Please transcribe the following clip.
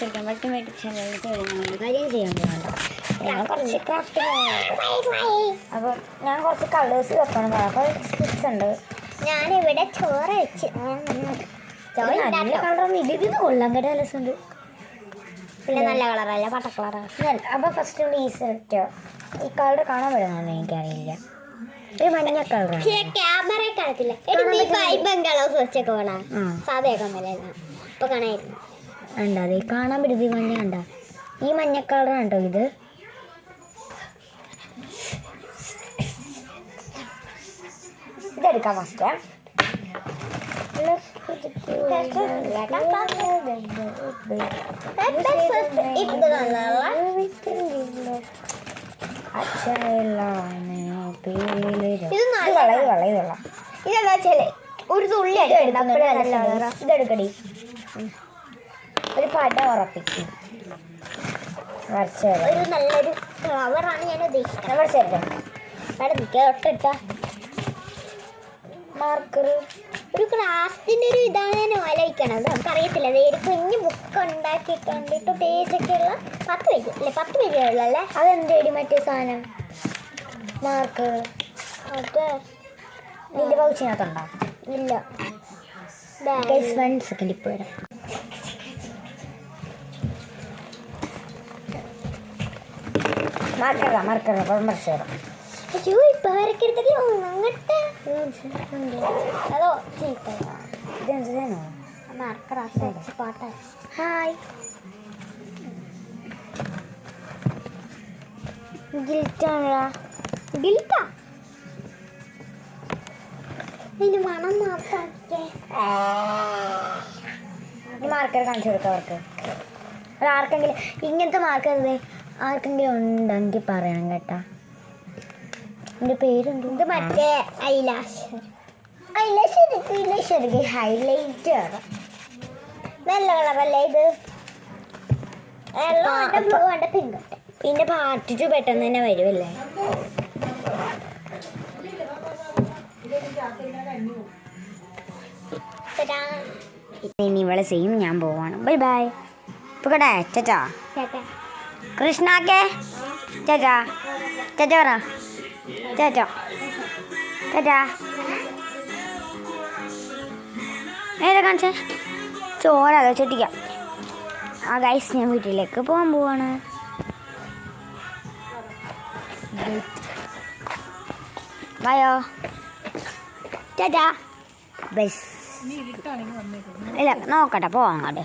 Ultimate ചാനലിലേക്ക് കാര്യം ചെയ്യാൻ പോകുന്നുണ്ടോ? ഞാൻ കുറച്ച് ക്രാഫ്റ്റ് അപ്പോൾ ഞാൻ കുറച്ച് കളേഴ്സ് വെക്കണം. അപ്പോൾ സ്റ്റിക്സ് ഉണ്ട്. ഞാനിവിടെ ചോറ് വെച്ച് നല്ല കളറൊന്നും ഇത് കൊള്ളാൻ കേട്ടോ. രസമുണ്ട്. പിന്നെ നല്ല കളറല്ല പട്ട കളറാണ്. അപ്പോൾ ഫസ്റ്റ് നമ്മൾ ഈ സെലക്ട് ഈ കളർ കാണാൻ പറ്റുന്നതെന്ന് എനിക്കറിയില്ല. ഒരു മഞ്ഞ കളറാണ്. ക്യാമറ കാണത്തില്ല. കളേഴ്സ് വെച്ചൊക്കെ വേണം. സാധയൊക്കെ ഇപ്പൊ കാണായിരുന്നു. ഉണ്ട് അതെ കാണാൻ പറ്റും. ഈ മഞ്ഞ കണ്ട ഈ മഞ്ഞ കളറാണ് കേട്ടോ ഇത്. ഇതെടുക്കാം ഫസ്റ്റ്. ഇതെന്താ വെച്ചാലേ ഒരു തുള്ളി ഇതെടുക്കടി. ഒരു പട ഉറപ്പിക്കും. ഒരു നല്ലൊരു ഫ്ലവറാണ് ഞാൻ ഉദ്ദേശിക്കുന്നത്. വരച്ചേരട്ടെ തൊട്ടിട്ട മാർക്കർ ഒരു ക്രാഫ്റ്റിൻ്റെ ഒരു ഇതാണ് ഞാൻ ആലോചിക്കണത്. നമുക്കറിയത്തില്ല. ഒരു കുഞ്ഞ് ബുക്ക് ഉണ്ടാക്കി കണ്ടിട്ട് പേജൊക്കെയുള്ള 10 പേജ് അല്ലേ? 10 പേജുകളല്ലേ? അതെന്തേടി മറ്റേ സാധനം മാർക്കർ? അതെ നിന്റെ പൗച്ചിനകത്തുണ്ടോ? ഇല്ല. 1 സെക്കൻഡ് ഇപ്പോൾ വരാം. മാർക്കർ വരച്ചു തരാം. അയ്യോ ഇപ്പം വരക്കെടുത്തിട്ട് അങ്ങോട്ട് അതോ ഇതെന്താണോ മാർക്കർ പാട്ടാ. ഹായ് ഗിൽറ്റാ അതിന് മണം മാത്രമേ. മാർക്കർ കാണിച്ചു കൊടുക്കാം അവർക്ക്. അത് ആർക്കെങ്കിലും ഇങ്ങനത്തെ മാർക്കർ ആർക്കെങ്കിലും ഉണ്ടെങ്കിൽ പറയണം കേട്ടാ. എൻ്റെ പേരുണ്ട്. ഇത് മറ്റേ ഐലാഷ് ഹൈലൈറ്റർ. നല്ല കളറല്ലേ ഇത്? ബ്ലൂ ഉണ്ട് പിങ്ക്. പിന്നെ പാർട്ട് 2 പെട്ടെന്ന് തന്നെ വരുമല്ലേ? ഇനി ഇവളെ ചെയ്യും. ഞാൻ പോവാണ്. Bye bye. ഇപ്പൊ കേട്ടെ. ചേച്ചാ കൃഷ്ണാക്കേ ചേച്ചാ ചേച്ചാ പറ. ചേച്ചാ ചേച്ചാ ഏതാ കാണിച്ചേ? ചോറാതെ ചുട്ടിക്കാം. ആ ഗൈസ് ഞാൻ വീട്ടിലേക്ക് പോകാൻ പോവാണ്. ബയോ ചേച്ചാ ബസ്. ഇല്ല നോക്കട്ടെ പോവാം അങ്ങോട്ട്.